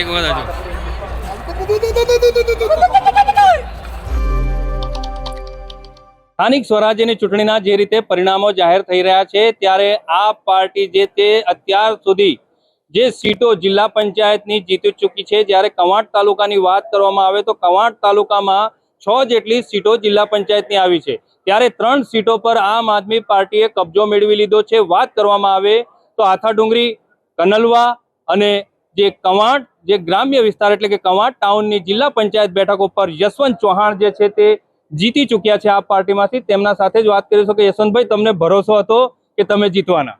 એક વાત હજુ સ્થાનિક સ્વરાજ્યની ચૂંટણીના જે રીતે પરિણામો જાહેર થઈ રહ્યા છે ત્યારે આ પાર્ટી જે તે અત્યાર સુધી જે સીટો જિલ્લા પંચાયતની જીતી ચૂકી છે, જ્યારે કવાંટ તાલુકાની વાત કરવામાં આવે તો કવાંટ તાલુકામાં 6 જેટલી સીટો જિલ્લા પંચાયતની આવી છે, ત્યારે 3 સીટો પર આમ આદમી પાર્ટીએ કબજો મેળવી લીધો છે। વાત કરવામાં આવે તો આથાડુંગરી, કનલવા અને જે કવાંટ જે ગ્રામ્ય વિસ્તાર એટલે કે કવાંટ ટાઉનની જિલ્લા પંચાયત બેઠકો પર યશવંત ચૌહાણ જે છે તે જીતી ચૂક્યા છે આ પાર્ટીમાંથી। તેમના સાથે જ વાત કરીશું કે યશવંતભાઈ, તમને ભરોસો હતો કે તમે જીતવાના?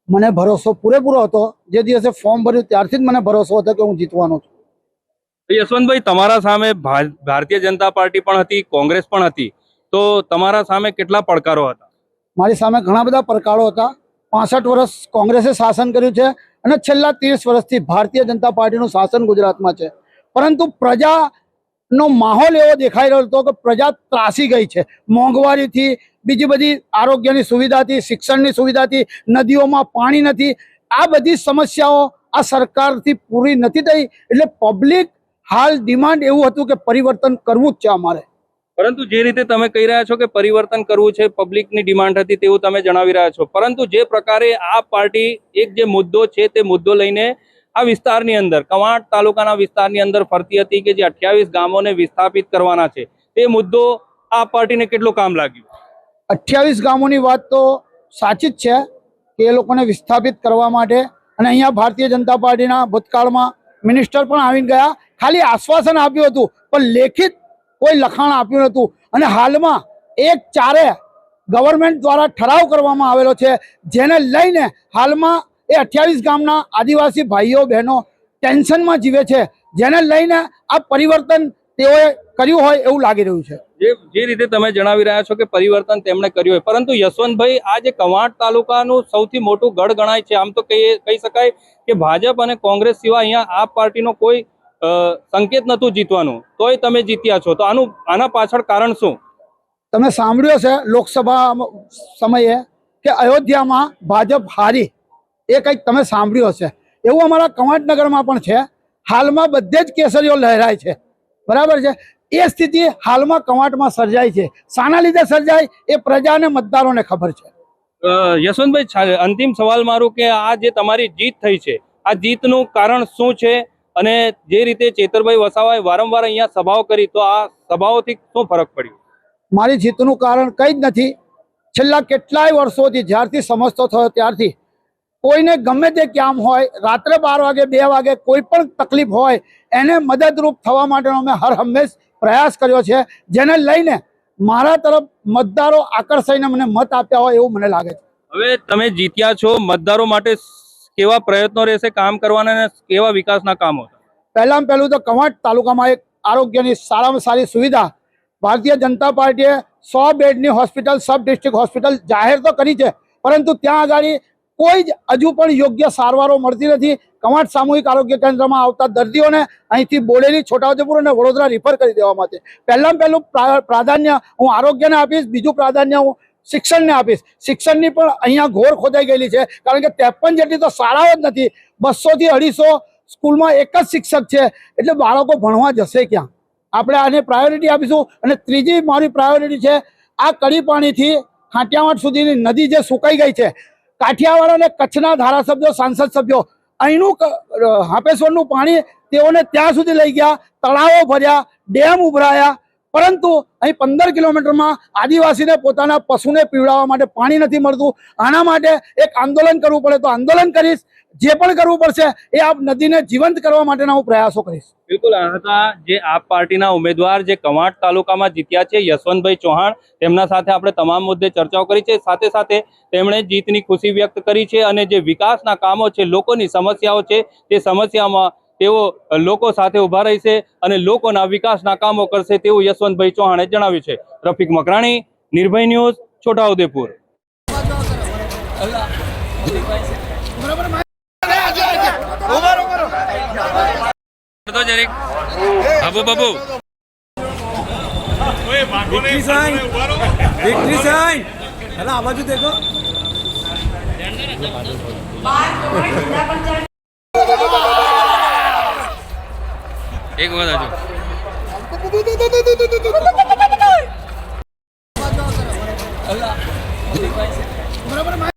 મને ભરોસો પૂરેપૂરો હતો। જે દિવસે ફોર્મ ભર્યું ત્યારથી જ મને ભરોસો હતો કે હું જીતવાનો છું। યશવંતભાઈ, તમારા સામે ભારતીય જનતા પાર્ટી પણ હતી, કોંગ્રેસ પણ હતી, તો તમારા સામે કેટલા પડકારો હતા? મારી સામે ઘણા બધા પડકારો હતા। 65 વર્ષ કોંગ્રેસે શાસન કર્યું છે અને છેલ્લા 30 વર્ષથી ભારતીય જનતા પાર્ટીનું શાસન ગુજરાતમાં છે, પરંતુ પ્રજાનો માહોલ એવો દેખાઈ રહ્યો હતો કે પ્રજા ત્રાસી ગઈ છે। મોંઘવારીથી, બીજી બધી આરોગ્યની સુવિધાથી, શિક્ષણની સુવિધાથી, નદીઓમાં પાણી નથી, આ બધી સમસ્યાઓ આ સરકારથી પૂરી નથી થઈ। એટલે પબ્લિક હાલ ડિમાન્ડ એવું હતું કે પરિવર્તન કરવું જ છે અમારે। પરંતુ જે રીતે તમે કહી રહ્યા છો કે પરિવર્તન કરવું છે, પબ્લિકની ડિમાન્ડ હતી તેવું તમે જણાવી રહ્યા છો, પરંતુ જે પ્રકારે આ પાર્ટી એક જે મુદ્દો છે તે મુદ્દો લઈને આ વિસ્તારની અંદર કવાંટ તાલુકાના વિસ્તારની અંદર ફરતી હતી કે જે 28 ગામોને વિસ્થાપિત કરવાના છે, તે મુદ્દો આ પાર્ટીને કેટલું કામ લાગ્યું? 28 ગામોની વાત તો સાચી જ છે કે એ લોકોને વિસ્થાપિત કરવા માટે, અને અહીંયા ભારતીય જનતા પાર્ટીના ભૂતકાળમાં મિનિસ્ટર પણ આવીને ગયા, ખાલી આશ્વાસન આપ્યું હતું પણ લેખિત કોઈ લખાણ આપ્યું નહોતું। અને હાલમાં 1/4 ગવર્મેન્ટ દ્વારા ઠરાવ કરવામાં આવેલો છે, જેને લઈને હાલમાં એ 28 ગામના આદિવાસી ભાઈઓ બહેનો ટેન્શનમાં જીવે છે, જેને લઈને આ પરિવર્તન તેઓએ કર્યું હોય એવું લાગી રહ્યું છે। જે રીતે તમે જણાવી રહ્યા છો કે પરિવર્તન તેમણે કર્યું હોય, પરંતુ યશવંતભાઈ, આ જે કવાંટ તાલુકાનું સૌથી મોટું ગઢ ગણાય છે, આમ તો કહી શકાય કે ભાજપ અને કોંગ્રેસ સિવાય અહીંયા આ પાર્ટીનો કોઈ સંકેત નહોતું જીતવાનું, તોય તમે જીત્યા છો, તો આના પાછળ કારણ શું? તમે સાંભળ્યો છે લોકસભા સમયે કે અયોધ્યામાં ભાજપ હારી, એ કંઈક તમે સાંભળ્યું હશે। એવું અમારા કવાંટનગરમાં પણ છે। હાલમાં બધે જ કેસરીઓ લહેરાય છે, બરાબર છે। એ સ્થિતિ હાલમાં કવાંટમાં સર્જાય છે। શાના લીધે સર્જાય એ પ્રજાને, મતદારોને ખબર છે। યશવંતભાઈ, અંતિમ સવાલ મારું કે આ જે તમારી જીત થઈ છે, આ જીતનું કારણ શું છે? અને જે રીતે ચેતરભાઈ વસાવાએ વારંવાર અહીંયા સભાઓ કરી, તો આ સભાઓથી શું ફરક પડ્યો? મારી જીતનું કારણ કંઈ જ નથી। છેલ્લા કેટલાય વર્ષોથી, જ્યારથી સમજતો થયો ત્યારથી, કોઈને ગમે તે કામ હોય, રાત્રે 12 વાગે 2 વાગે કોઈ પણ તકલીફ હોય, એને મદદરૂપ થવા માટેનો મેં હર હંમેશ પ્રયાસ કર્યો છે, જેને લઈને મારા તરફ મતદારો આકર્ષાઈને મને મત આપ્યા હોય એવું મને લાગે છે। હવે તમે જીત્યા છો, મતદારો માટે કેવા પ્રયત્નો રહેશે કામ કરવાના અને કેવા વિકાસના કામો? પહેલામાં પહેલું તો કવાંટ તાલુકામાં એક આરોગ્યની સારામાં સારી સુવિધા ભારતીય જનતા પાર્ટીએ 100 બેડની હોસ્પિટલ, સબ ડિસ્ટ્રિક્ટ હોસ્પિટલ જાહેર તો કરી છે, પરંતુ ત્યાં આગળ કોઈ જ હજુ પણ યોગ્ય સારવારો મળતી નથી। કવાંટ સામૂહિક આરોગ્ય કેન્દ્રમાં આવતા દર્દીઓને અહીંથી બોડેલી, છોટાઉદેપુર અને વડોદરા રિફર કરી દેવામાં આવે છે। પહેલામાં પહેલું પ્રાધાન્ય હું આરોગ્યને આપીશ, બીજું પ્રાધાન્ય હું શિક્ષણને આપીશ। શિક્ષણની પણ અહીંયા ઘોર ખોદાઈ ગયેલી છે, કારણ કે 53 જેટલી તો શાળાઓ જ નથી, 200 થી 250 સ્કૂલમાં એક જ શિક્ષક છે, એટલે બાળકો ભણવા જશે ક્યાં? આપણે આને પ્રાયોરિટી આપીશું। અને ત્રીજી મારી પ્રાયોરિટી છે આ કડી પાણીથી ખાંટિયાવાડ સુધીની નદી જે સુકાઈ ગઈ છે, કાઠિયાવાડ અને કચ્છના ધારાસભ્યો, સાંસદ સભ્યો અહીંનું હાપેશ્વરનું પાણી તેઓને ત્યાં સુધી લઈ ગયા, તળાવો ભર્યા, ડેમ ઉભરાયા, પરંતુ અહીં 15 કિલોમીટરમાં આદિવાસીને પોતાના પશુને પીવડાવવા માટે પાણી નથી મળતું। આના માટે એક આંદોલન કરવું પડે તો આંદોલન કરીશ, જે પણ કરવું પડશે એ આ નદીને જીવંત કરવા માટેના હું પ્રયાસો કરીશ। બિલકુલ, આ હતા જે આપ પાર્ટીના ઉમેદવાર જે કવાંટ તાલુકામાં જીત્યા છે, યશવંતભાઈ ચૌહાણ। તેમના સાથે આપણે તમામ મુદ્દે ચર્ચાઓ કરી છે, સાથે સાથે તેમણે જીતની ખુશી વ્યક્ત કરી છે, અને જે વિકાસના કામો છે, લોકોની સમસ્યાઓ છે, તે સમસ્યામાં તેઓ લોકો સાથે ઉભા રહેશે અને લોકોના વિકાસના કામો કરશે તેવું યશવંતભાઈ ચૌહાણે જણાવ્યું છે। Rafiq Makrani, Nirbhay news, Chhotaudepur. Babu victory sign है ना, आवाज देखो। એક વખત હજુ બરાબર